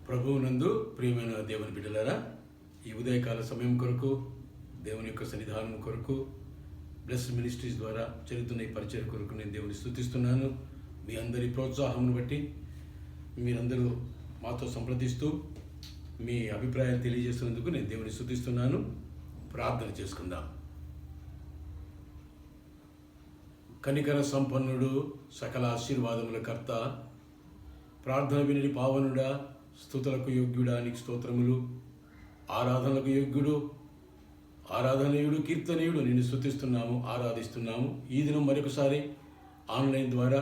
ప్రభువునందు ప్రియమైన దేవుని బిడ్డలారా, ఈ ఉదయకాల సమయం కొరకు, దేవుని యొక్క సన్నిధానం కొరకు, బ్లెస్డ్ మినిస్ట్రీస్ ద్వారా జరుగుతున్న ఈ పరిచయం కొరకు నేను దేవుని స్తుతిస్తున్నాను. మీ అందరి ప్రోత్సాహమును బట్టి మీరందరూ మాతో సంప్రదిస్తూ మీ అభిప్రాయాలు తెలియజేస్తున్నందుకు నేను దేవుని స్తుతిస్తున్నాను. ప్రార్థన చేసుకుందాం. కనికర సంపన్నుడు, సకల ఆశీర్వాదముల కర్త, ప్రార్థన విని పావనుడా, స్తుతులకు యోగ్యుడా, నీకు స్తోత్రములు. ఆరాధనలకు యోగ్యుడు, ఆరాధనీయుడు, కీర్తనీయుడు, నిన్ను స్తుతిస్తున్నాము, ఆరాధిస్తున్నాము. ఈ దినం మరొకసారి ఆన్లైన్ ద్వారా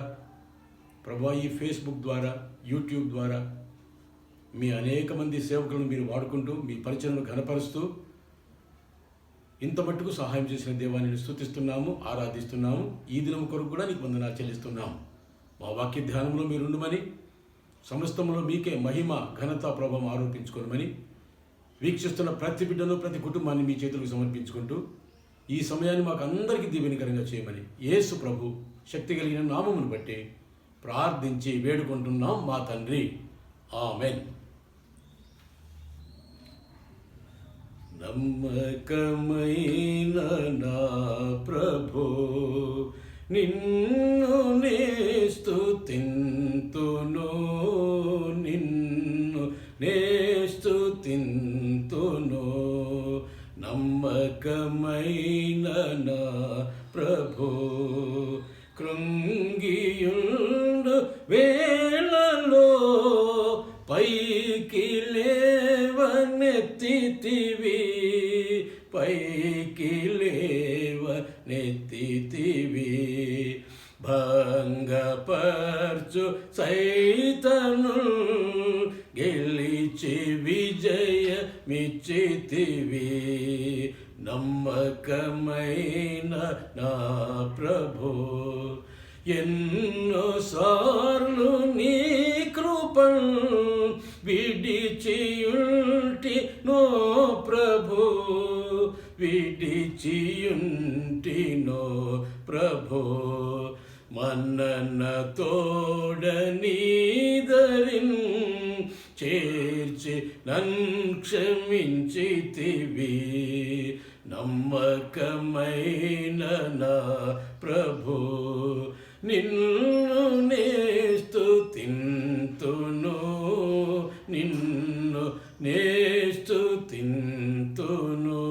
ప్రభా, ఈ ఫేస్బుక్ ద్వారా, యూట్యూబ్ ద్వారా మీ అనేక మంది సేవకులను మీరు వాడుకుంటూ మీ పరిచయను ఘనపరుస్తూ ఇంత మట్టుకు సహాయం చేసిన దేవాన్ని స్తుతిస్తున్నాము, ఆరాధిస్తున్నాము. ఈ దినం కొరకు కూడా నీకు వందనాలు చెల్లిస్తున్నాము. మా వాక్య ధ్యానంలో మీరుండమని, సమస్తంలో మీకే మహిమ, ఘనత, ప్రభావం ఆరోపించుకోమని వీక్షిస్తున్న ప్రతి బిడ్డను, ప్రతి కుటుంబాన్ని మీ చేతులకు సమర్పించుకుంటూ ఈ సమయాన్ని మాకు అందరికీ దీవెనకరంగా చేయమని యేసు ప్రభు శక్తి కలిగిన నామమును బట్టి ప్రార్థించి వేడుకుంటున్నాం మా తండ్రి. ఆమెన్. నమ్మకమైన నా ప్రభు, నిన్ను నే స్తుతింతును, నిన్ను నే స్తుతింతును. నమ్మకమైన నా ప్రభు, కృంగియుండు వేళలో పైకి లేవనెత్తితివి, పైకి లేవనెత్తితివి. భంగపర్చు సైతను గెలిచి విజయమిచ్చితివి. నమ్మకమైన నా ప్రభు, ఎన్నోసార్లు నీ కృపను విడిచియుంటి నో ప్రభు, విడిచియుంటి నో ప్రభు. మన్నన తోడనీదరిన్ చేర్చి నన్ను క్షమించితివి. నమ్మకమైన నా ప్రభు, నిన్ను నే స్తుతింతును, నిన్ను నే స్తుతింతును.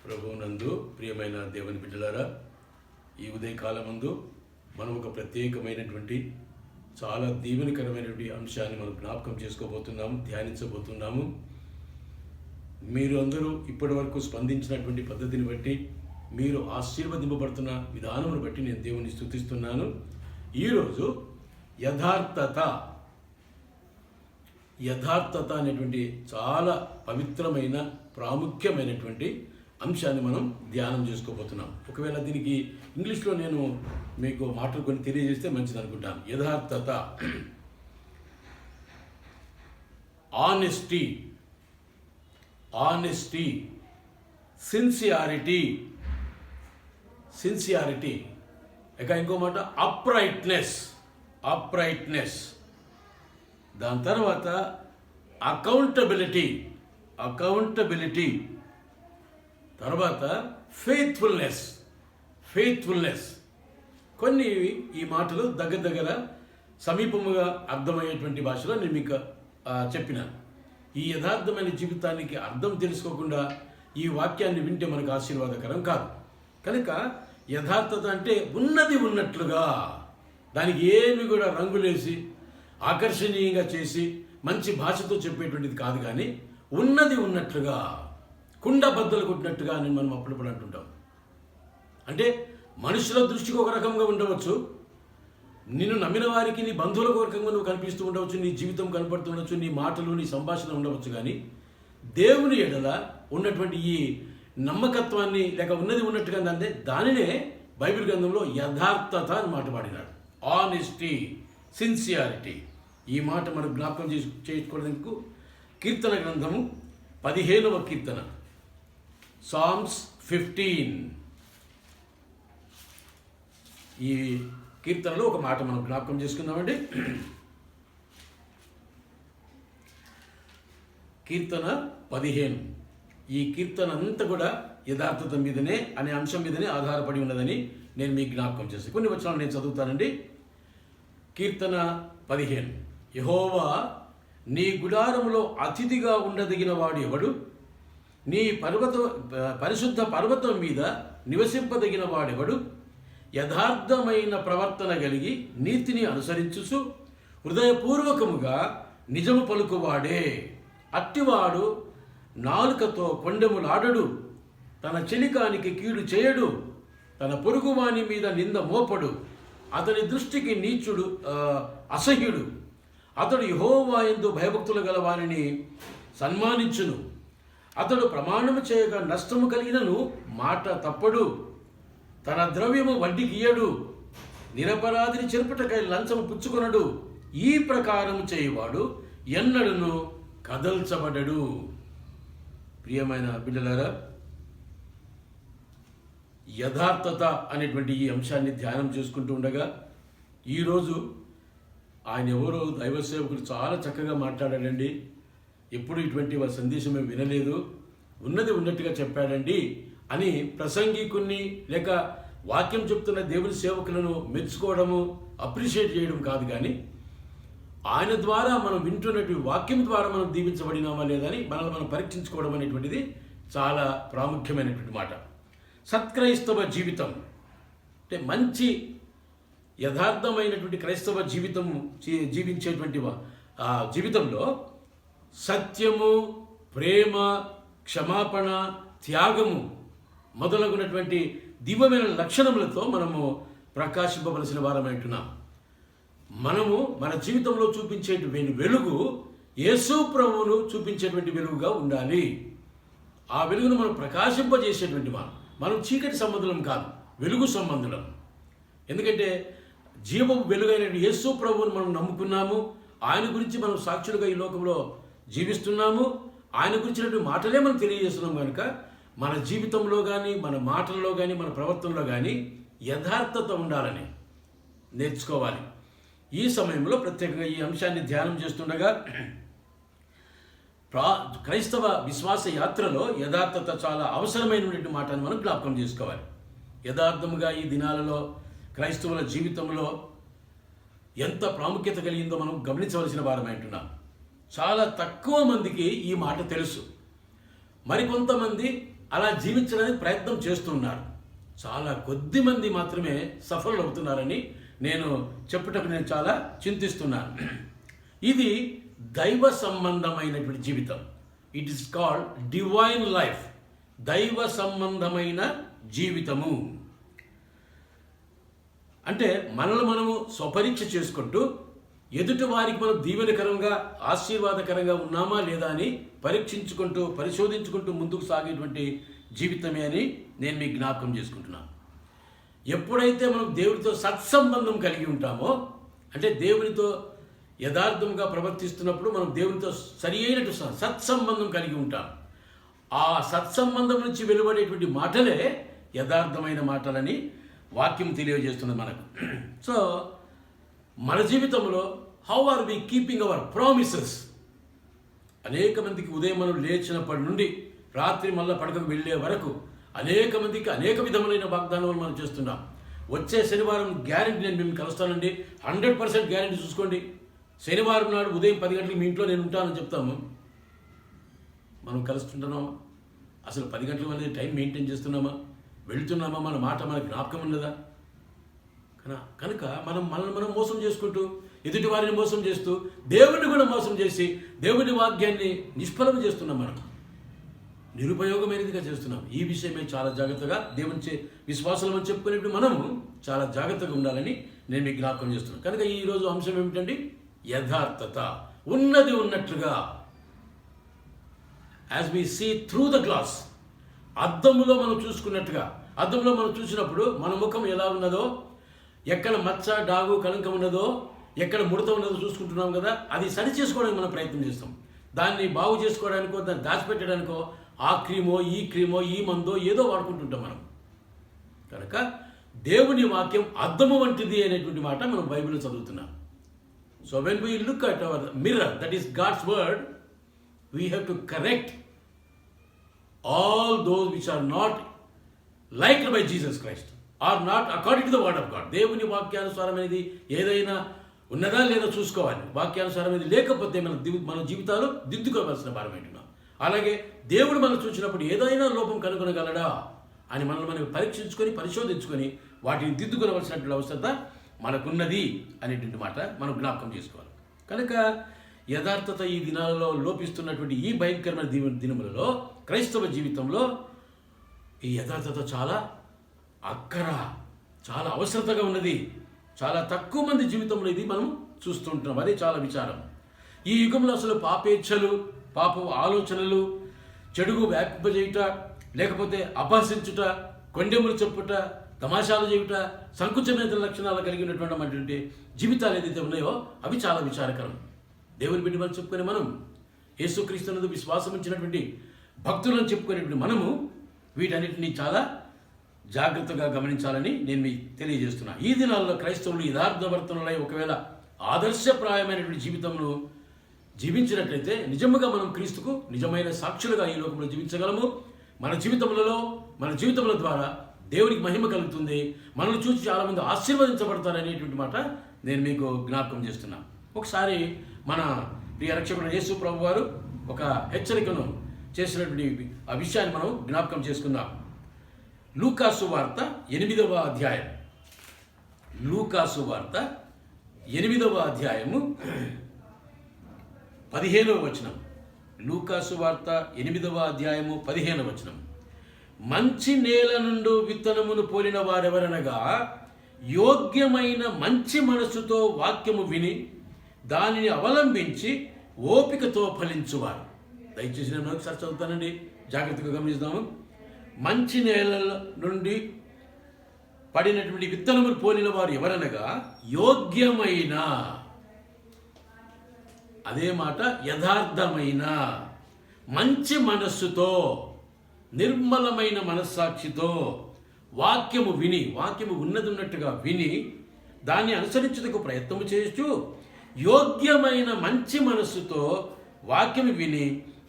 ప్రభువునందు ప్రియమైన దేవుని బిడ్డలారా, ఈ ఉదయకాలమందు మనం ఒక ప్రత్యేకమైనటువంటి, చాలా దీవెనకరమైనటువంటి అంశాన్ని మనం జ్ఞాపకం చేసుకోబోతున్నాము, ధ్యానించబోతున్నాము. మీరు అందరూ ఇప్పటి వరకు స్పందించినటువంటి పద్ధతిని బట్టి, మీరు ఆశీర్వదింపబడుతున్న విధానమును బట్టి నేను దేవుని స్తుతిస్తున్నాను. ఈరోజు యథార్థత అనేటువంటి చాలా పవిత్రమైన, ప్రాముఖ్యమైనటువంటి అంశాన్ని మనం ధ్యానం చేసుకోబోతున్నాం. ఒకవేళ దీనికి ఇంగ్లీష్లో నేను మీకు మాటలు కొన్ని తెలియజేస్తే మంచిది అనుకుంటాను. యథార్థత, ఆనెస్టీ, సిన్సియారిటీ, ఇంకో మాట అప్రైట్నెస్, దాని తర్వాత అకౌంటబిలిటీ, తర్వాత ఫెయిత్ఫుల్నెస్. కొన్ని ఈ మాటలు దగ్గర సమీపముగా అర్థమయ్యేటువంటి భాషలో నేను మీకు చెప్పినాను. ఈ యథార్థమైన జీవితానికి అర్థం తెలుసుకోకుండా ఈ వాక్యాన్ని వింటే మనకు ఆశీర్వాదకరం కాదు. కనుక యథార్థత అంటే ఉన్నది ఉన్నట్లుగా, దానికి ఏమి కూడా రంగులేసి ఆకర్షణీయంగా చేసి మంచి భాషతో చెప్పేటువంటిది కాదు, కానీ ఉన్నది ఉన్నట్లుగా, కుండ బద్దలు కొట్టినట్టుగా అని మనం అప్పుడప్పుడు అంటుంటాం. అంటే మనుషుల దృష్టికి ఒక రకంగా ఉండవచ్చు, నిన్ను నమ్మిన వారికి, నీ బంధువులకు ఒక రకంగా నువ్వు కనిపిస్తూ ఉండవచ్చు, నీ జీవితం కనపడుతుండవచ్చు, నీ మాటలు, నీ సంభాషణ ఉండవచ్చు. కానీ దేవుని ఎడల ఉన్నటువంటి ఈ నమ్మకత్వాన్ని, లేక ఉన్నది ఉన్నట్టుగా అంటే దానినే బైబిల్ గ్రంథంలో యథార్థత అని మాట వాడినాడు. Honesty, sincerity. ఈ మాట మనం జ్ఞాపకం చేసుకోవడానికి కీర్తన గ్రంథము 15వ కీర్తన, Psalms 15. ఈ కీర్తనలో ఒక మాట మనం జ్ఞాపకం చేసుకుందామండి. కీర్తన 15. ఈ కీర్తన అంతా కూడా యథార్థత మీదనే అనే అంశం మీదనే ఆధారపడి ఉన్నదని నేను మీకు జ్ఞాపకం చేస్తాను. కొన్ని వచనాలు నేను చదువుతానండి. కీర్తన 15. యెహోవా, నీ గుడారములో అతిథిగా ఉండదగిన వాడు ఎవడు? నీ పరిశుద్ధ పర్వతం మీద నివసింపదగిన వాడెవడు? యథార్థమైన ప్రవర్తన కలిగి నీతిని అనుసరించుచు హృదయపూర్వకముగా నిజము పలుకువాడే. అట్టివాడు నాలుకతో కొండెములాడడు, తన చెలికానికి కీడు చేయడు, తన పొరుగువాని మీద నింద మోపడు. అతని దృష్టికి నీచుడు అసహ్యుడు. అతడు యెహోవా యందు భయభక్తులు గల వానిని సన్మానించును. అతడు ప్రమాణము చేయగా నష్టము కలిగినను మాట తప్పడు. తన ద్రవ్యము వడ్డీకి ఇయ్యడు. నిరపరాధిని చెరుపుటకై లంచము పుచ్చుకొనడు. ఈ ప్రకారము చేయువాడు ఎన్నడను కదల్చబడడు. ప్రియమైన బిడ్డలారా, యథార్థత అనేటువంటి ఈ అంశాన్ని ధ్యానం చేసుకుంటూ ఉండగా ఈరోజు ఆయన ఎవరో దైవ సేవకుడు చాలా చక్కగా మాట్లాడాడండి. ఎప్పుడు ఇటువంటి వారి సందేశం మేము వినలేదు, ఉన్నది ఉన్నట్టుగా చెప్పాడండి అని ప్రసంగికుని లేక వాక్యం చెప్తున్న దేవుని సేవకులను మెచ్చుకోవడము, అప్రిషియేట్ చేయడం కాదు, కానీ ఆయన ద్వారా మనం వింటున్నటువంటి వాక్యం ద్వారా మనం దీవించబడినామా లేదని మనల్ని మనం పరీక్షించుకోవడం అనేటువంటిది చాలా ప్రాముఖ్యమైనటువంటి మాట. సత్క్రైస్తవ జీవితం అంటే మంచి యథార్థమైనటువంటి క్రైస్తవ జీవితము జీవించేటువంటి జీవితంలో సత్యము, ప్రేమ, క్షమాపణ, త్యాగము మొదలగునటువంటి దివ్యమైన లక్షణములతో మనము ప్రకాశింపవలసిన వారమంటున్నాం. మనము మన జీవితంలో చూపించేటువంటి వెలుగు యేసు ప్రభువును చూపించేటువంటి వెలుగుగా ఉండాలి. ఆ వెలుగును మనం ప్రకాశింపజేసేటువంటి మనం చీకటి సంబంధులం కాదు, వెలుగు సంబంధులం. ఎందుకంటే జీవపు వెలుగైన యేసు ప్రభువును మనం నమ్ముకున్నాము. ఆయన గురించి మనం సాక్షులుగా ఈ లోకంలో జీవిస్తున్నాము. ఆయన గురించినటువంటి మాటలే మనం తెలియజేస్తున్నాం కనుక మన జీవితంలో కానీ, మన మాటల్లో కానీ, మన ప్రవర్తనలో కానీ యథార్థత ఉండాలని నేర్చుకోవాలి. ఈ సమయంలో ప్రత్యేకంగా ఈ అంశాన్ని ధ్యానం చేస్తుండగా క్రైస్తవ విశ్వాస యాత్రలో యథార్థత చాలా అవసరమైనటువంటి మాటను మనం జ్ఞాపకం చేసుకోవాలి. యథార్థముగా ఈ దినాలలో క్రైస్తవుల జీవితంలో ఎంత ప్రాముఖ్యత కలిగిందో మనం గమనించవలసిన వారమై ఉంటున్నాం. చాలా తక్కువ మందికి ఈ మాట తెలుసు. మరికొంతమంది అలా జీవించడానికి ప్రయత్నం చేస్తున్నారు. చాలా కొద్ది మంది మాత్రమే సఫలం అవుతున్నారని నేను చెప్పుటకు నేను చాలా చింతిస్తున్నాను. ఇది దైవ సంబంధమైనటువంటి జీవితం. It is called divine life. దైవ సంబంధమైన జీవితము అంటే మనల్ని మనము స్వపరీక్ష చేసుకుంటూ ఎదుటి వారికి మనం దీవెనకరంగా, ఆశీర్వాదకరంగా ఉన్నామా లేదా అని పరీక్షించుకుంటూ, పరిశోధించుకుంటూ ముందుకు సాగేటువంటి జీవితమే అని నేను మీకు జ్ఞాపకం చేసుకుంటున్నాను. ఎప్పుడైతే మనం దేవుడితో సత్సంబంధం కలిగి ఉంటామో, అంటే దేవునితో యథార్థంగా ప్రవర్తిస్తున్నప్పుడు మనం దేవునితో సరి అయినట్టు సత్సంబంధం కలిగి ఉంటాం. ఆ సత్సంబంధం నుంచి వెలువడేటువంటి మాటలే యథార్థమైన మాటలని వాక్యం తెలియజేస్తున్నది మనకు. సో మన జీవితంలో how are we keeping our promises? అనేక మందికి ఉదయం మనం లేచినప్పటి నుండి రాత్రి మళ్ళీ పడకకు వెళ్ళే వరకు అనేక మందికి అనేక విధములైన వాగ్దానాలు మనం చేస్తున్నాం. వచ్చే శనివారం గ్యారెంటీ నేను మేము కలుస్తానండి, 100% గ్యారెంటీ చూసుకోండి. శనివారం నాడు ఉదయం 10 గంటలకు మీ ఇంట్లో నేను ఉంటానని చెప్తాము. మనం కలుస్తుంటున్నామా? అసలు 10 గంటల అనేది టైం మెయింటైన్ చేస్తున్నామా? వెళ్తున్నామా? మన మాట మనకు జ్ఞాపకం ఉన్నదా? కనుక మనల్ని మనం మోసం చేసుకుంటూ, ఎదుటి వారిని మోసం చేస్తూ, దేవుడిని కూడా మోసం చేసి దేవుని వాక్యాన్ని నిష్ఫలం చేస్తున్నాం. మనం నిరుపయోగమైనదిగా చేస్తున్నాం. ఈ విషయమే చాలా జాగ్రత్తగా దేవుని విశ్వాసం అని చెప్పుకునేప్పుడు మనము చాలా జాగ్రత్తగా ఉండాలని నేను మీకు జ్ఞాపకం చేస్తున్నాను. కనుక ఈరోజు అంశం ఏమిటండి? యథార్థత. ఉన్నది ఉన్నట్లుగా, as we see through the glass, అద్దంలో మనం చూసుకున్నట్టుగా. అద్దంలో మనం చూసినప్పుడు మన ముఖం ఎలా ఉన్నదో, ఎక్కడ మచ్చ, డాగు, కళంకం ఉన్నదో, ఎక్కడ ముడత ఉన్నదో చూసుకుంటున్నాం కదా. అది సరి చేసుకోవడానికి మనం ప్రయత్నం చేస్తాం. దాన్ని బాగు చేసుకోవడానికో, దాన్ని దాచిపెట్టడానికో ఆ క్రీమో, ఈ క్రీమో, ఈ మందో ఏదో వాడుకుంటుంటాం మనం. కనుక దేవుని వాక్యం అద్దము వంటిది అనేటువంటి మాట మనం బైబిల్లో చదువుతున్నాం. So when we look at our mirror, that is God's word, we have to correct all those which are not liked by Jesus Christ, are not according to the word of God. దేవుని వాక్యానుసారమైనది ఏదైనా ఉన్నదా లేదా చూసుకోవాలి. వాక్యానుసారమైనది లేకపోతే మన జీవితాలు దిద్దుకోవాల్సిన భారం ఏంటున్నాం. అలాగే దేవుడు మనం చూసినప్పుడు ఏదైనా లోపం కనుగొనగలడా అని మనల్ని పరీక్షించుకొని పరిశోధించుకొని వాటిని దిద్దుకోవలసినటువంటి అవసరత మనకున్నది అనేటువంటి మాట మనం జ్ఞాపకం చేసుకోవాలి. కనుక యథార్థత ఈ దినాలలో లోపిస్తున్నటువంటి ఈ భయంకరమైన దినములలో క్రైస్తవ జీవితంలో ఈ యథార్థత చాలా అక్కర, చాలా అవసరతగా ఉన్నది. చాలా తక్కువ మంది జీవితంలో ఇది మనం చూస్తుంటున్నాం. అదే చాలా విచారం. ఈ యుగంలో అసలు పాపేచ్ఛలు, పాప ఆలోచనలు, చెడుగు వ్యాపింపజేయుట, లేకపోతే అపహసించుట, కొండెములు చెప్పుట, తమాషాలు చేయుట, సంకుచమైన లక్షణాలు కలిగినటువంటి జీవితాలు ఏదైతే ఉన్నాయో అవి చాలా విచారకరం. దేవుని బిడ్డమని చెప్పుకునే మనం, యేసుక్రీస్తునందు విశ్వాసం ఉంచినటువంటి భక్తులను చెప్పుకునేటువంటి మనము వీటన్నిటిని చాలా జాగ్రత్తగా గమనించాలని నేను మీకు తెలియజేస్తున్నా. ఈ దినాల్లో క్రైస్తవులు యథార్థవర్తనులై ఒకవేళ ఆదర్శప్రాయమైనటువంటి జీవితంను జీవించినట్లయితే నిజముగా మనం క్రీస్తుకు నిజమైన సాక్షులుగా ఈ లోకంలో జీవించగలము. మన జీవితముల ద్వారా దేవునికి మహిమ కలుగుతుంది. మనల్ని చూసి చాలామంది ఆశీర్వదించబడతారనేటువంటి మాట నేను మీకు జ్ఞాపకం చేస్తున్నా. ఒకసారి మన ప్రియ రక్షకుడు యేసు ప్రభు వారు ఒక హెచ్చరికను చేసినటువంటి ఆ విషయాన్ని మనం జ్ఞాపకం చేసుకుందాం. లూకాసు వార్త 8వ అధ్యాయం, లూకాసు వార్త 8వ అధ్యాయము 15వ వచనం. లూకాసు వార్త 8వ అధ్యాయము 15వ వచనం. మంచి నేల నుండి విత్తనమును పోలిన వారెవరనగా యోగ్యమైన మంచి మనసుతో వాక్యము విని దానిని అవలంబించి ఓపికతో ఫలించువారు. దయచేసి నేను ఒకసారి చదువుతానండి, జాగ్రత్తగా గమనిస్తాము. మంచి నేల నుండి పడినటువంటి విత్తనములు పోలిన వారు ఎవరనగా యోగ్యమైన, అదే మాట యథార్థమైన, మంచి మనస్సుతో, నిర్మలమైన మనస్సాక్షితో వాక్యము విని, వాక్యము ఉన్నట్టుగా విని దాన్ని అనుసరించుటకు ప్రయత్నము చేయొచ్చు. యోగ్యమైన మంచి మనస్సుతో వాక్యము విని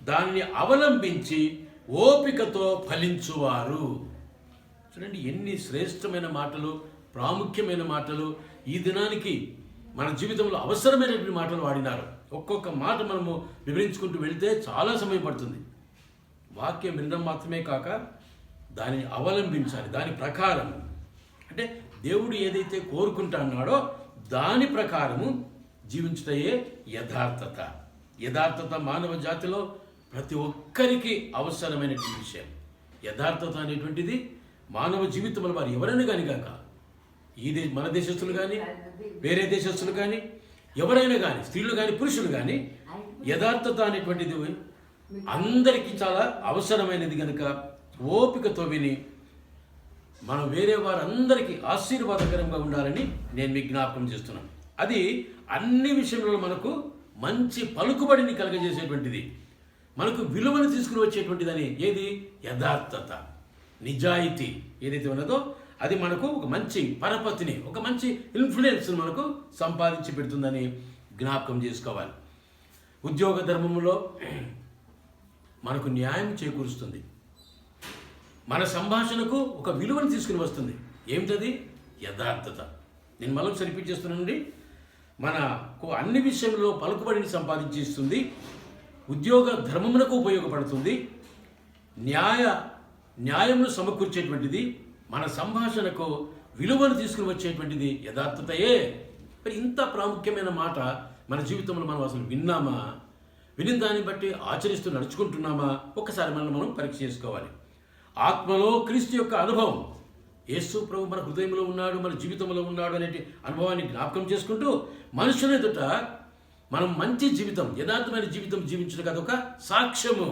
దానిని అవలంబించి ఓపికతో ఫలించువారు. చూడండి ఎన్ని శ్రేష్టమైన మాటలు, ప్రాముఖ్యమైన మాటలు, ఈ దినానికి మన జీవితంలో అవసరమైనటువంటి మాటలు వాడినారు. ఒక్కొక్క మాట మనము వివరించుకుంటూ వెళితే చాలా సమయం పడుతుంది. వాక్యం వినడం మాత్రమే కాక దానిని అవలంబించాలి. దాని ప్రకారం అంటే దేవుడు ఏదైతే కోరుకుంటున్నాడో దాని ప్రకారము జీవించుటయే యథార్థత. యథార్థత మానవ జాతిలో ప్రతి ఒక్కరికి అవసరమైనటువంటి విషయం. యథార్థత అనేటువంటిది మానవ జీవితంలో వారు ఎవరైనా కానీ కాక, మన దేశస్తులు కానీ వేరే దేశస్తులు కానీ ఎవరైనా కానీ, స్త్రీలు కానీ పురుషులు కానీ, యథార్థత అనేటువంటిది అందరికీ చాలా అవసరమైనది కనుక ఓపికతో విని మనం వేరే వారందరికీ ఆశీర్వాదకరంగా ఉండాలని నేను మీకు జ్ఞాపకం చేస్తున్నాను. అది అన్ని విషయంలో మనకు మంచి పలుకుబడిని కలుగజేసేటువంటిది, మనకు విలువను తీసుకుని వచ్చేటువంటిదని ఏది? యథార్థత, నిజాయితీ ఏదైతే ఉన్నదో అది మనకు ఒక మంచి పరపతిని, ఒక మంచి ఇన్ఫ్లుయెన్స్ మనకు సంపాదించి పెడుతుందని జ్ఞాపకం చేసుకోవాలి. ఉద్యోగ ధర్మంలో మనకు న్యాయం చేకూరుస్తుంది, మన సంభాషణకు ఒక విలువను తీసుకుని వస్తుంది. ఏమిటది? యథార్థత. నేను మళ్ళీ రిపీట్ చేస్తున్నానండి. మనకు అన్ని విషయంలో పలుకుబడిని సంపాదించిస్తుంది, ఉద్యోగ ధర్మమునకు ఉపయోగపడుతుంది, న్యాయమును సమకూర్చేటువంటిది, మన సంభాషణకు విలువను తీసుకుని వచ్చేటువంటిది యథార్థతయే. మరి ఇంత ప్రాముఖ్యమైన మాట మన జీవితంలో మనం అసలు విన్నామా? విని దాన్ని బట్టి ఆచరిస్తూ నడుచుకుంటున్నామా? ఒక్కసారి మనం పరీక్ష చేసుకోవాలి. ఆత్మలో క్రీస్తు యొక్క అనుభవం, యేసు ప్రభు మన హృదయంలో ఉన్నాడు, మన జీవితంలో ఉన్నాడు అనే అనుభవాన్ని జ్ఞాపకం చేసుకుంటూ మనుషుల ఎదుట మనం మంచి జీవితం, యథార్థమైన జీవితం జీవించడం కాదు, ఒక సాక్ష్యము.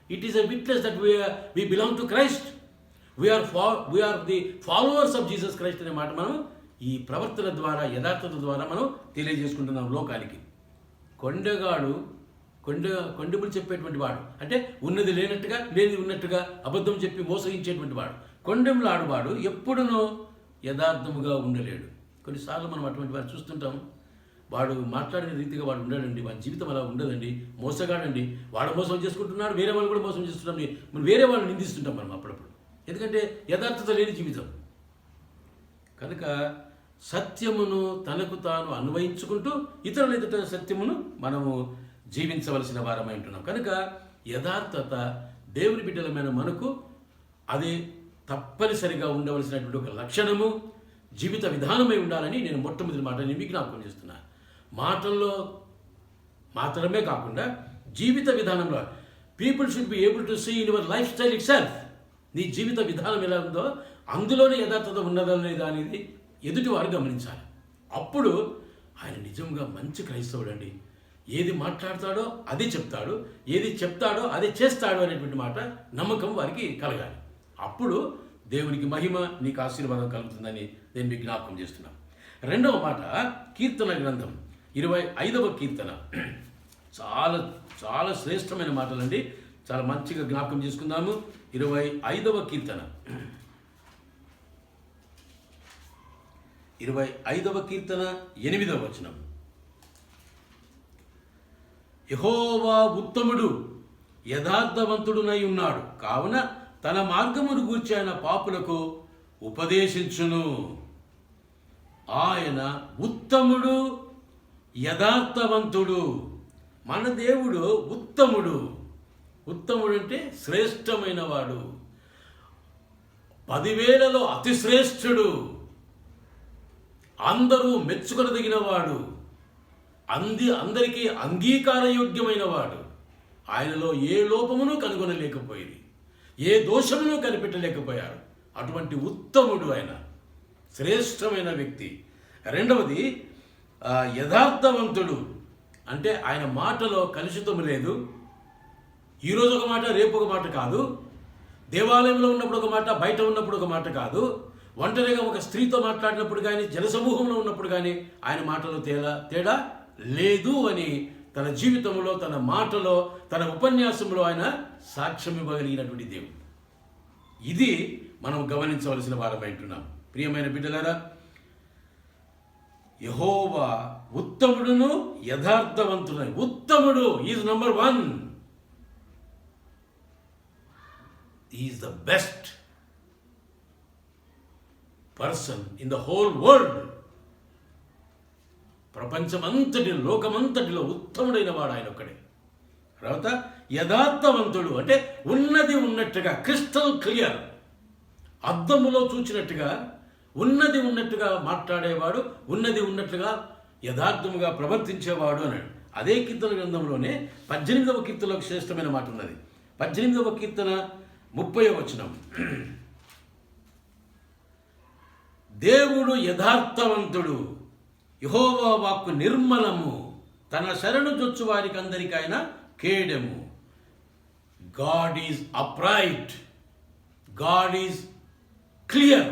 It is a witness that we belong to Christ. We are the followers of Jesus Christ అనే మాట మనం ఈ ప్రవర్తన ద్వారా, యథార్థత ద్వారా మనం తెలియజేసుకుంటున్నాం లోకానికి. కొండెములు చెప్పేటువంటి వాడు అంటే ఉన్నది లేనట్టుగా, లేనిది ఉన్నట్టుగా అబద్ధం చెప్పి మోసగించేటువంటి వాడు, కొండెములు ఆడువాడు ఎప్పుడునూ యథార్థముగా ఉండలేడు. కొన్నిసార్లు మనం అటువంటి వారు చూస్తుంటాం. వాడు మాట్లాడిన రీతిగా వాడు ఉండడండి, వాడి జీవితం అలా ఉండదండి, మోసగాడండి, వాడు మోసం చేసుకుంటున్నాడు, వేరే వాళ్ళు కూడా మోసం చేస్తున్నాడు, మనం వేరే వాళ్ళని నిందిస్తుంటాం మనం అప్పుడప్పుడు. ఎందుకంటే యథార్థత లేని జీవితం. కనుక సత్యమును తనకు తాను అన్వయించుకుంటూ ఇతరుల ఎదుట సత్యమును మనము జీవించవలసిన వారమై ఉంటున్నాం. కనుక యథార్థత దేవుని బిడ్డలమైన మనకు అది తప్పనిసరిగా ఉండవలసినటువంటి ఒక లక్షణము, జీవిత విధానమై ఉండాలని నేను మొట్టమొదటి మాట మీకు జ్ఞాపకం చేస్తున్నాను. మాటల్లో మాత్రమే కాకుండా జీవిత విధానంలో people should be able to see in your lifestyle itself. నీ జీవిత విధానం ఎలా ఉందో అందులోనే యథార్థత ఉన్నదా లేదా అనేది ఎదుటి వారు గమనించాలి. అప్పుడు ఆయన నిజంగా మంచి క్రైస్తవుడండి, ఏది మాట్లాడతాడో అదే చెప్తాడు, ఏది చెప్తాడో అదే చేస్తాడు అనేటువంటి మాట నమ్మకం వారికి కలగాలి. అప్పుడు దేవునికి మహిమ, నీకు ఆశీర్వాదం కలుగుతుందని నేను మీకు జ్ఞాపకం చేస్తున్నాను. రెండవ మాట కీర్తన గ్రంథం 25వ కీర్తన. చాలా చాలా శ్రేష్టమైన మాటలండి, చాలా మంచిగా జ్ఞాపకం చేసుకుందాము. 25వ కీర్తన 25వ కీర్తన 8వ వచనం. యెహోవా ఉత్తముడు, యథార్థవంతుడునై ఉన్నాడు, కావున తన మార్గమును గూర్చి ఆయన పాపులకు ఉపదేశించును. ఆయన ఉత్తముడు, యథార్థవంతుడు. మన దేవుడు ఉత్తముడు. ఉత్తముడు అంటే శ్రేష్టమైన వాడు, 10,000లో అతి శ్రేష్ఠుడు, అందరూ మెచ్చుకొనదగిన వాడు, అందరికీ అంగీకారయోగ్యమైన వాడు. ఆయనలో ఏ లోపమును కనుగొనలేకపోయింది, ఏ దోషమును కనిపెట్టలేకపోయారు. అటువంటి ఉత్తముడు ఆయన, శ్రేష్టమైన వ్యక్తి. రెండవది యథార్థవంతుడు అంటే ఆయన మాటలో కలుషితం లేదు. ఈరోజు ఒక మాట, రేపు ఒక మాట కాదు. దేవాలయంలో ఉన్నప్పుడు ఒక మాట, బయట ఉన్నప్పుడు ఒక మాట కాదు. ఒంటరిగా ఒక స్త్రీతో మాట్లాడినప్పుడు కానీ, జనసమూహంలో ఉన్నప్పుడు కానీ ఆయన మాటలో తేడా లేదు అని తన జీవితంలో, తన మాటలో, తన ఉపన్యాసంలో ఆయన సాక్ష్యం ఇవ్వగలిగినటువంటి దేవుడు. ఇది మనం గమనించవలసిన వారమైంటున్నాం. ప్రియమైన బిడ్డలారా, యెహోవా ఉత్తముడును యథార్థవంతుడు. ఉత్తముడు is number 1. Is the best person in the whole world. ప్రపంచమంతటి, లోకమంతటిలో ఉత్తముడైన వాడు ఆయన ఒక్కడే. తర్వాత యథార్థవంతుడు అంటే ఉన్నది ఉన్నట్టుగా, క్రిస్టల్ క్లియర్, అద్దములో చూచినట్టుగా, ఉన్నది ఉన్నట్టుగా మాట్లాడేవాడు, ఉన్నది ఉన్నట్లుగా యథార్థముగా ప్రవర్తించేవాడు అన్నాడు. అదే కీర్తన గ్రంథంలోనే 18వ కీర్తనలో శ్రేష్టమైన మాట ఉన్నది. 18వ కీర్తన 30వ వచనం. దేవుడు యథార్థవంతుడు, యెహోవా వాక్కు నిర్మలము, తన శరణు జొచ్చు వారికి అందరికీ ఆయన కేడెము. God is upright, God is clear,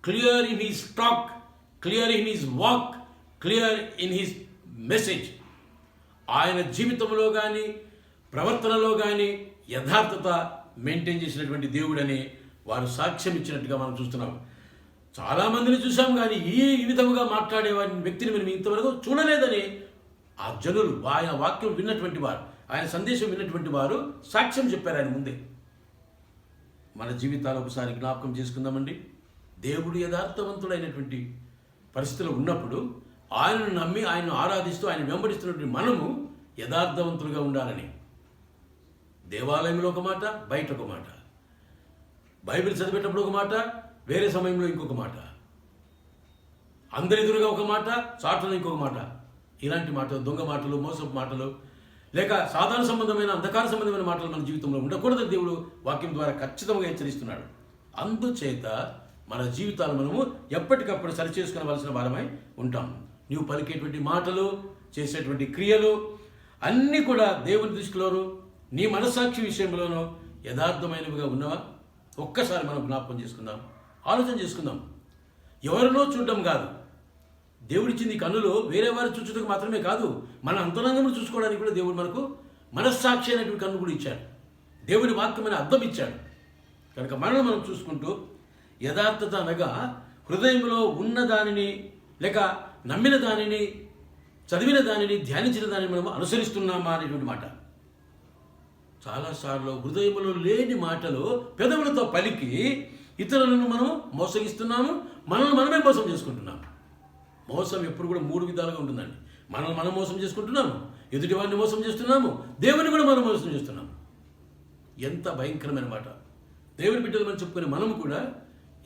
clear in his talk, clear in his walk, clear in his message. ఆయన జీవితంలో కానీ, ప్రవర్తనలో కానీ యథార్థత మెయింటైన్ చేసినటువంటి దేవుడని వారు సాక్ష్యం ఇచ్చినట్టుగా మనం చూస్తున్నాం. చాలామందిని చూసాం, కానీ ఈ విధముగా మాట్లాడే వ్యక్తిని మనం ఇంతవరకు చూడలేదని ఆ జనులు, ఆయన వాక్యం విన్నటువంటి వారు, ఆయన సందేశం విన్నటువంటి వారు సాక్ష్యం చెప్పారు ఆయన ముందే. మన జీవితాలు ఒకసారి జ్ఞాపకం చేసుకుందామండి. దేవుడు యథార్థవంతుడైనటువంటి పరిస్థితులు ఉన్నప్పుడు ఆయనను నమ్మి, ఆయనను ఆరాధిస్తూ, ఆయన వెంబడిస్తున్నటువంటి మనము యథార్థవంతులుగా ఉండాలని. దేవాలయంలో ఒక మాట, బయట ఒక మాట, బైబిల్ చదివేటప్పుడు ఒక మాట, వేరే సమయంలో ఇంకొక మాట, అందరి ఎదురుగా ఒక మాట, చాటున ఇంకొక మాట. ఇలాంటి మాటలు, దొంగ మాటలు, మోసపు మాటలు, లేక సాధారణ సంబంధమైన, అంధకార సంబంధమైన మాటలు మన జీవితంలో ఉండకూడదని దేవుడు వాక్యం ద్వారా ఖచ్చితంగా హెచ్చరిస్తున్నాడు. అందుచేత మన జీవితాలు మనము ఎప్పటికప్పుడు సరిచేసుకునవలసిన వారమై ఉంటాం. నీవు పలికేటువంటి మాటలు, చేసేటువంటి క్రియలు అన్నీ కూడా దేవుని దృష్టిలోనూ, నీ మనస్సాక్షి విషయంలోనూ యథార్థమైనవిగా ఉన్నవా? ఒక్కసారి మనం జ్ఞాపకం చేసుకుందాం, ఆలోచన చేసుకుందాం. ఎవరినో చూడడం కాదు, దేవుడిచ్చింది కన్నులు వేరే వారు చూచుటకు మాత్రమే కాదు, మన అంతరంగంలో చూసుకోవడానికి కూడా దేవుడు మనకు మనస్సాక్షి అనేటువంటి కన్ను కూడా ఇచ్చాడు. దేవుని వాక్యమైన అర్థం ఇచ్చాడు. కనుక మనం చూసుకుంటూ యథార్థత అనగా హృదయంలో ఉన్న దానిని లేక నమ్మిన దానిని, చదివిన దానిని, ధ్యానించిన దానిని మనం అనుసరిస్తున్నామా అనేటువంటి మాట. చాలాసార్లు హృదయంలో లేని మాటలు పెదవులతో పలికి ఇతరులను మనం మోసగిస్తున్నాము, మనల్ని మనమే మోసం చేసుకుంటున్నాము. మోసం ఎప్పుడు కూడా 3 విధాలుగా ఉంటుందండి. మనల్ని మనం మోసం చేసుకుంటున్నాము, ఎదుటి వారిని మోసం చేస్తున్నాము, దేవుని కూడా మనం మోసం చేస్తున్నాము. ఎంత భయంకరమైన మాట. దేవుని బిడ్డలు మనం చెప్పుకునే మనము కూడా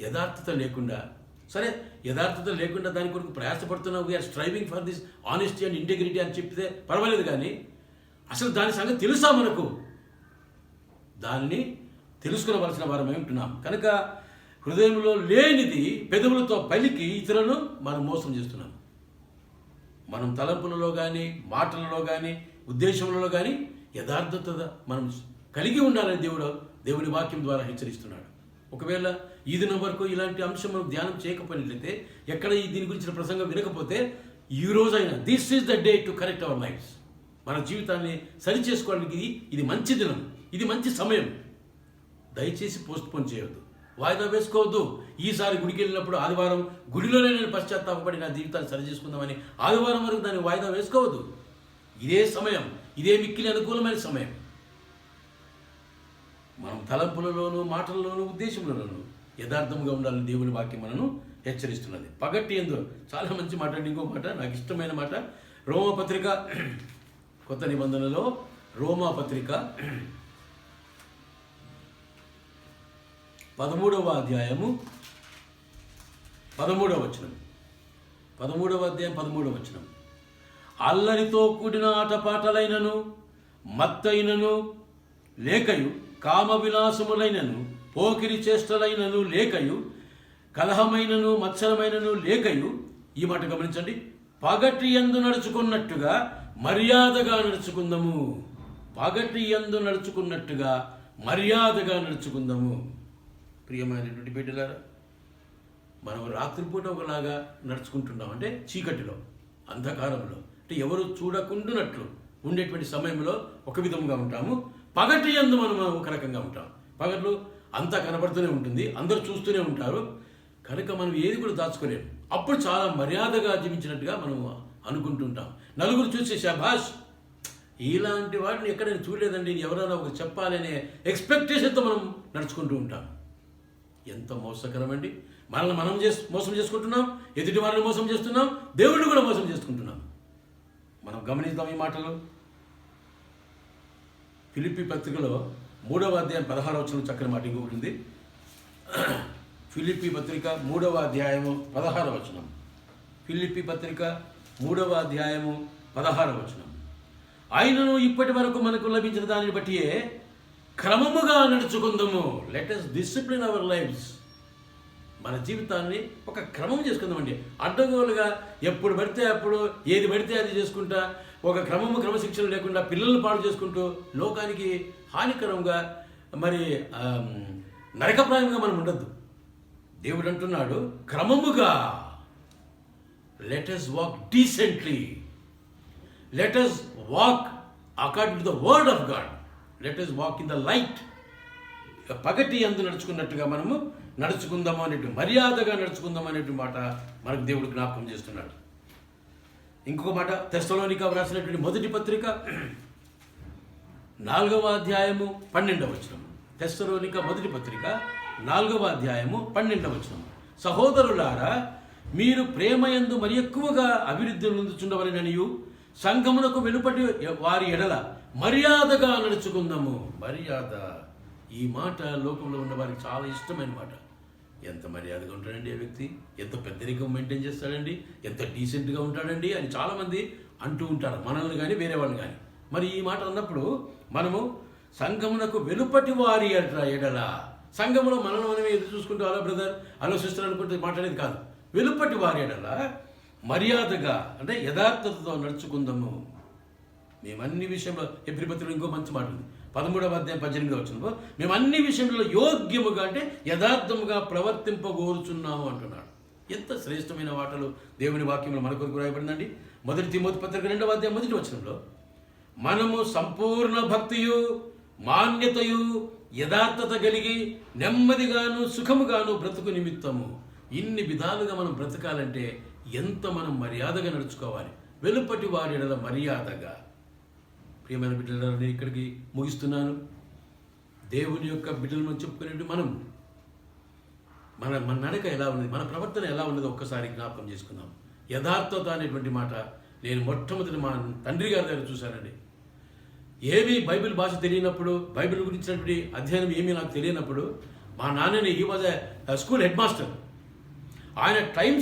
యథార్థత లేకుండా, సరే యథార్థత లేకుండా దాని కొరకు ప్రయాసపడుతున్నాం, we're striving for this honesty and integrity అని చెప్తే పర్వాలేదు, కానీ అసలు దాని సంగతి తెలుసా మనకు? దానిని తెలుసుకునవలసిన వారమై ఉంటున్నాం. కనుక హృదయంలో లేనిది పెదవులతో పలికి ఇతరులను మనం మోసం చేస్తున్నాం. మనం తలంపులలో కానీ, మాటలలో కానీ, ఉద్దేశములలో కానీ యథార్థత మనం కలిగి ఉండాలని దేవుని వాక్యం ద్వారా హెచ్చరిస్తున్నాడు. ఒకవేళ ఈ దినం వరకు ఇలాంటి అంశం మనం ధ్యానం చేయకపోయినట్లయితే, ఎక్కడ దీని గురించిన ప్రసంగం వినకపోతే, ఈ రోజైనా this is the day to correct our lifes. మన జీవితాన్ని సరి చేసుకోవడానికి ఇది మంచి దినం, ఇది మంచి సమయం. దయచేసి పోస్ట్పోన్ చేయవద్దు, వాయిదా వేసుకోవద్దు. ఈసారి గుడికి వెళ్ళినప్పుడు ఆదివారం గుడిలోనే నేను పశ్చాత్తాపడి నా జీవితాన్ని సరి చేసుకుందామని ఆదివారం వరకు దాన్ని వాయిదా వేసుకోవద్దు. ఇదే సమయం, ఇదే మిక్కిలి అనుకూలమైన సమయం. మనం తలంపులలోనూ, మాటలలోనూ, ఉద్దేశంలోనూ యథార్థంగా ఉండాలని దేవుని వాక్యం మనను హెచ్చరిస్తున్నది. పగట్టి ఎందు చాలా మంచి మాట అండి. ఇంకో మాట, నాకు ఇష్టమైన మాట, రోమపత్రిక, కొత్త నిబంధనలో రోమపత్రిక 13వ అధ్యాయము 13వ వచనం. 13వ అధ్యాయం 13వ వచనం. అల్లరితో కూడిన ఆటపాటలైనను, మత్తైనను లేకయు, కామ విలాసములైనను, పోకిరి చేష్టలైనను లేకయు, కలహమైనను, మత్సరమైనను లేకయు, ఈ మాట గమనించండి, పగటి యందు నడుచుకున్నట్టుగా మర్యాదగా నడుచుకుందాము. పగటి యందు నడుచుకున్నట్టుగా మర్యాదగా నడుచుకుందాము. ప్రియమైనటువంటి బిడ్డలారా, మనం రాత్రిపూట ఒకలాగా నడుచుకుంటున్నాం, అంటే చీకటిలో, అంధకారంలో, అంటే ఎవరు చూడకుండానట్లు ఉండేటువంటి సమయంలో ఒక విధంగా ఉంటాము. పగటి యందు మనం ఒక రకంగా ఉంటాం. పగట్లు అంతా కనబడుతూనే ఉంటుంది, అందరూ చూస్తూనే ఉంటారు, కనుక మనం ఏది కూడా దాచుకోలేము. అప్పుడు చాలా మర్యాదగా జీవించినట్టుగా మనం అనుకుంటుంటాం. నలుగురు చూసే శభాష్, ఇలాంటి వాటిని ఎక్కడ నేను చూడలేదండి, ఎవరైనా ఒక చెప్పాలనే ఎక్స్పెక్టేషన్తో మనం నడుచుకుంటూ ఉంటాం. ఎంత మోసకరమండి. మనల్ని మనం మోసం చేసుకుంటున్నాం, ఎదుటి వారిని మోసం చేస్తున్నాం, దేవుడిని కూడా మోసం చేసుకుంటున్నాం. మనం గమనిద్దాం ఈ మాటలు. ఫిలిప్పీ పత్రికలో 3వ అధ్యాయం 16వ వచనం చక్కని మాట ఇంకొకటి ఉంది. ఫిలిప్పీ పత్రిక 3వ అధ్యాయము 16వ వచనం. ఫిలిప్పీ పత్రిక 3వ అధ్యాయము 16వ వచనం. ఆయనను ఇప్పటి వరకు మనకు లభించిన దానిని బట్టియే క్రమముగా నడుచుకుందాము. Let us discipline our lifes. మన జీవితాన్ని ఒక క్రమం చేసుకుందామండి. అడ్డగోలుగా ఎప్పుడు పడితే అప్పుడు ఏది పడితే అది చేసుకుంటా, ఒక క్రమశిక్షణ లేకుండా పిల్లల్ని పాడు చేసుకుంటూ లోకానికి హానికరంగా, మరి నరకప్రాయంగా మనం ఉండద్దు. దేవుడు అంటున్నాడు, క్రమముగా, let us walk decently, let us walk according to the word of God, let us walk in the light. పగటి యందు నడుచుకున్నట్టుగా మనము నడుచుకుందాము అనేటువంటి, మర్యాదగా నడుచుకుందాం అనేటువంటి మాట మనకు దేవుడు జ్ఞాపకం చేస్తున్నాడు. ఇంకొక మాట, తెస్సలోనిక వ్రాసినటువంటి మొదటి పత్రిక 4వ అధ్యాయము 12వ వచనం. తెస్సలోనిక మొదటి పత్రిక 4వ అధ్యాయము 12వ వచనం. సహోదరులారా, మీరు ప్రేమయందు మరి ఎక్కువగా అభివృద్ధి నొందుచుండవలెననియు, సంఘమునకు వెలుపటి వారి ఎడల మర్యాదగా నడుచుకుందాము. మర్యాద, ఈ మాట లోకంలో ఉన్న వారికి చాలా ఇష్టమైన మాట. ఎంత మర్యాదగా ఉంటాడండి ఆ వ్యక్తి, ఎంత పెద్దరికం మెయింటైన్ చేస్తాడండి, ఎంత డీసెంట్గా ఉంటాడండి అని చాలామంది అంటూ ఉంటారు, మనల్ని కానీ వేరే వాళ్ళని కానీ. మరి ఈ మాట అన్నప్పుడు మనము సంఘమునకు వెలుపటి వారి ఎడల, సంఘములో మనల్ని మనమే ఎదురు చూసుకుంటూ అలా బ్రదర్, అలా సిస్టర్ అనుకుంటే మాట్లాడేది కాదు. వెలుపటి వారి ఎడల మర్యాదగా, అంటే యథార్థతతో నడుచుకుందాము. మేము అన్ని విషయంలో, హెబ్రీ పత్రికలో ఇంకో మంచి మాట ఉంది, 13వ అధ్యాయం 18వ వచనంలో, మేము అన్ని విషయంలో యోగ్యముగా, అంటే యథార్థముగా ప్రవర్తింపగోరుచున్నాము అంటున్నాడు. ఎంత శ్రేష్టమైన మాటలు దేవుని వాక్యంలో మన కొరకు రాయబడిందండి. మొదటి తిమోతి పత్రిక 2వ అధ్యాయం 1వ వచనంలో, మనము సంపూర్ణ భక్తియు, మాన్యతయు, యథార్థత కలిగి నెమ్మదిగాను సుఖముగాను బ్రతుకు నిమిత్తము ఇన్ని విధాలుగా మనం బ్రతకాలంటే ఎంత మనం మర్యాదగా నడుచుకోవాలి. వెలుపటి వారి ఎడల మర్యాదగా. ప్రియమైన బిడ్డలను నేను ఇక్కడికి ముగిస్తున్నాను. దేవుని యొక్క బిడ్డలను చెప్పుకునేది మనం మన నడక ఎలా ఉన్నది, మన ప్రవర్తన ఎలా ఉన్నది ఒక్కసారి జ్ఞాపకం చేసుకుందాం. యథార్థత అనేటువంటి మాట నేను మొట్టమొదటి మా తండ్రి గారి దగ్గర చూశానండి. ఏమీ బైబిల్ భాష తెలియనప్పుడు, బైబిల్ గురించినటువంటి అధ్యయనం ఏమీ నాకు తెలియనప్పుడు మా నాన్నని he was a school head master. ఆయన టైం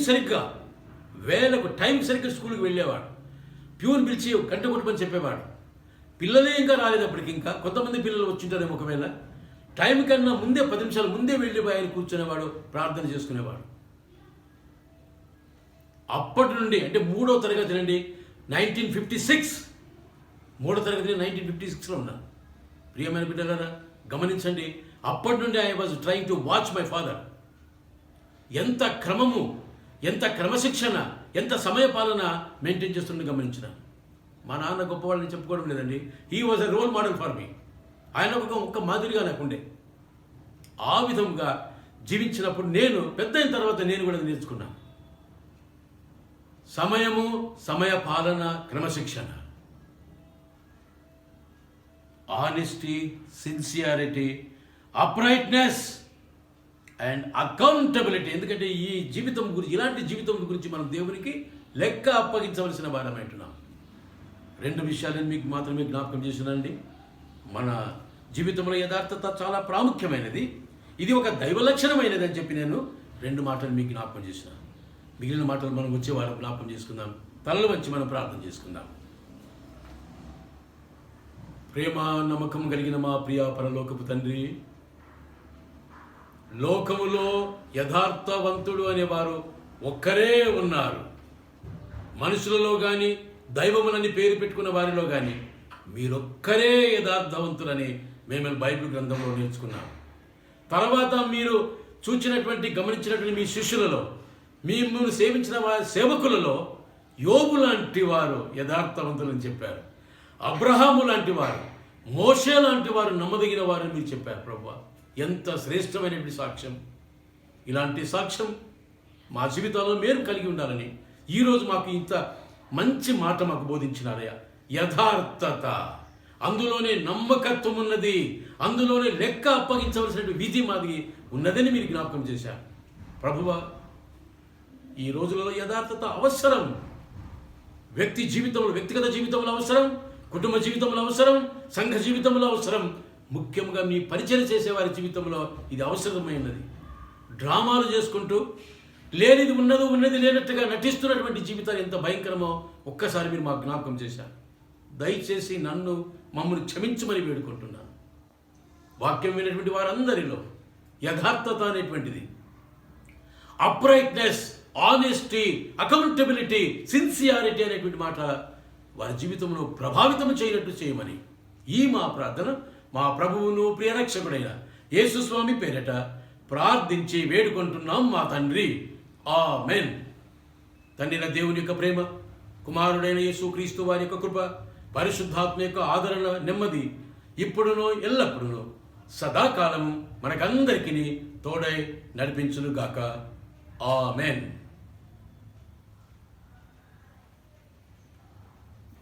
సరిగ్గా స్కూల్కి వెళ్ళేవాడు. ప్యూన్ పిలిచి గంట కొట్టమని చెప్పేవాడు. పిల్లలే ఇంకా రాలేదప్పటికి, ఇంకా కొంతమంది పిల్లలు వచ్చింటారేమో. ఒకవేళ టైం కన్నా ముందే 10 నిమిషాలు ముందే వెళ్ళిపోయి ఆయన కూర్చునేవాడు, ప్రార్థన చేసుకునేవాడు. అప్పటి నుండి అంటే 3వ తరగతి నుండి 1956 3వ తరగతి 1956లో ఉన్నాను. ప్రియమైన బిడ్డలారా గమనించండి, అప్పటి నుండి I was trying to watch my father. ఎంత క్రమము, ఎంత క్రమశిక్షణ, ఎంత సమయపాలన మెయింటైన్ చేస్తుండే గమనించిన. మా నాన్న గొప్పవాళ్ళని చెప్పుకోవడం లేదండి. He was a role model for me. ఆయన ఒక్క మాదిరిగా నాకుండే. ఆ విధంగా జీవించినప్పుడు నేను పెద్ద అయిన తర్వాత నేను కూడా నేర్చుకున్నాను. సమయము, సమయ పాలన, క్రమశిక్షణ, honesty, sincerity, uprightness and accountability. ఎందుకంటే ఈ జీవితం గురించి, ఇలాంటి జీవితం గురించి మనం దేవునికి లెక్క అప్పగించవలసిన వారమంటున్నాం. 2 విషయాలను మీకు మాత్రమే జ్ఞాపకం చేసినండి. మన జీవితంలో యథార్థత చాలా ప్రాముఖ్యమైనది. ఇది ఒక దైవ లక్షణమైనది అని చెప్పి నేను 2 మాటలు మీకు జ్ఞాపకం చేసిన. మిగిలిన మాటలు మనం వచ్చే వారం జ్ఞాపకం చేసుకుందాం. తలలు వంచి మనం ప్రార్థన చేసుకుందాం. ప్రేమ నమ్మకం కలిగిన మా ప్రియ పరలోకపు తండ్రి, లోకములో యథార్థవంతుడు అనేవారు ఒక్కరే ఉన్నారు. మనుషులలో కానీ దైవములని పేరు పెట్టుకున్న వారిలో కానీ మీరొక్కరే యథార్థవంతులని మేము బైబిల్ గ్రంథంలో నేర్చుకున్నాం. తర్వాత మీరు చూచినటువంటి, గమనించినటువంటి మీ శిష్యులలో, మిమ్మల్ని సేవించిన వారి సేవకులలో యోబు లాంటి వారు యథార్థవంతులని చెప్పారు. అబ్రహాము లాంటి వారు, మోషే లాంటి వారు నమ్మదగిన వారు మీరు చెప్పారు. ప్రభువా, ఎంత శ్రేష్టమైనటువంటి సాక్ష్యం! ఇలాంటి సాక్ష్యం మా జీవితాల్లో మీరు కలిగి ఉండాలని ఈరోజు మాకు ఇంత మంచి మాట మాకు బోధించినారయ్యా. యథార్థత, అందులోనే నమ్మకత్వం ఉన్నది, అందులోనే లెక్క అప్పగించవలసిన విధి మాది ఉన్నదని మీరు జ్ఞాపకం చేశారు. ప్రభువా, ఈ రోజులలో యథార్థత అవసరం. వ్యక్తి జీవితంలో, వ్యక్తిగత జీవితంలో అవసరం, కుటుంబ జీవితంలో అవసరం, సంఘ జీవితంలో అవసరం, ముఖ్యంగా మీ పరిచయం చేసేవారి జీవితంలో ఇది అవసరమైనది. డ్రామాలు చేసుకుంటూ లేనిది ఉన్నది లేనట్టుగా నటిస్తున్నటువంటి జీవితాలు ఎంత భయంకరమో ఒక్కసారి మీరు మాకు జ్ఞాపకం చేశారు. దయచేసి మమ్మల్ని క్షమించమని వేడుకుంటున్నాను. వాక్యం వినేటువంటి వారందరిలో యథార్థత అనేటువంటిది, అప్రైట్నెస్, ఆనెస్టీ, అకౌంటబిలిటీ, సిన్సియారిటీ అనేటువంటి మాట వారి జీవితంలో ప్రభావితం చేయనట్టు చేయమని ఈ మా ప్రార్థన మా ప్రభువును ప్రియరక్షకుడైన యేసు స్వామి పేరిట ప్రార్థించి వేడుకుంటున్నాం మా తండ్రి. ఆమెన్. తండ్రి దేవుని యొక్క ప్రేమ, కుమారుడైన యేసుక్రీస్తు వారి యొక్క కృప, పరిశుద్ధాత్మ యొక్క ఆదరణ, నెమ్మది ఇప్పుడునో ఎల్లప్పుడూ సదాకాలం మనకందరికీ తోడై నడిపించును గాక. ఆమెన్.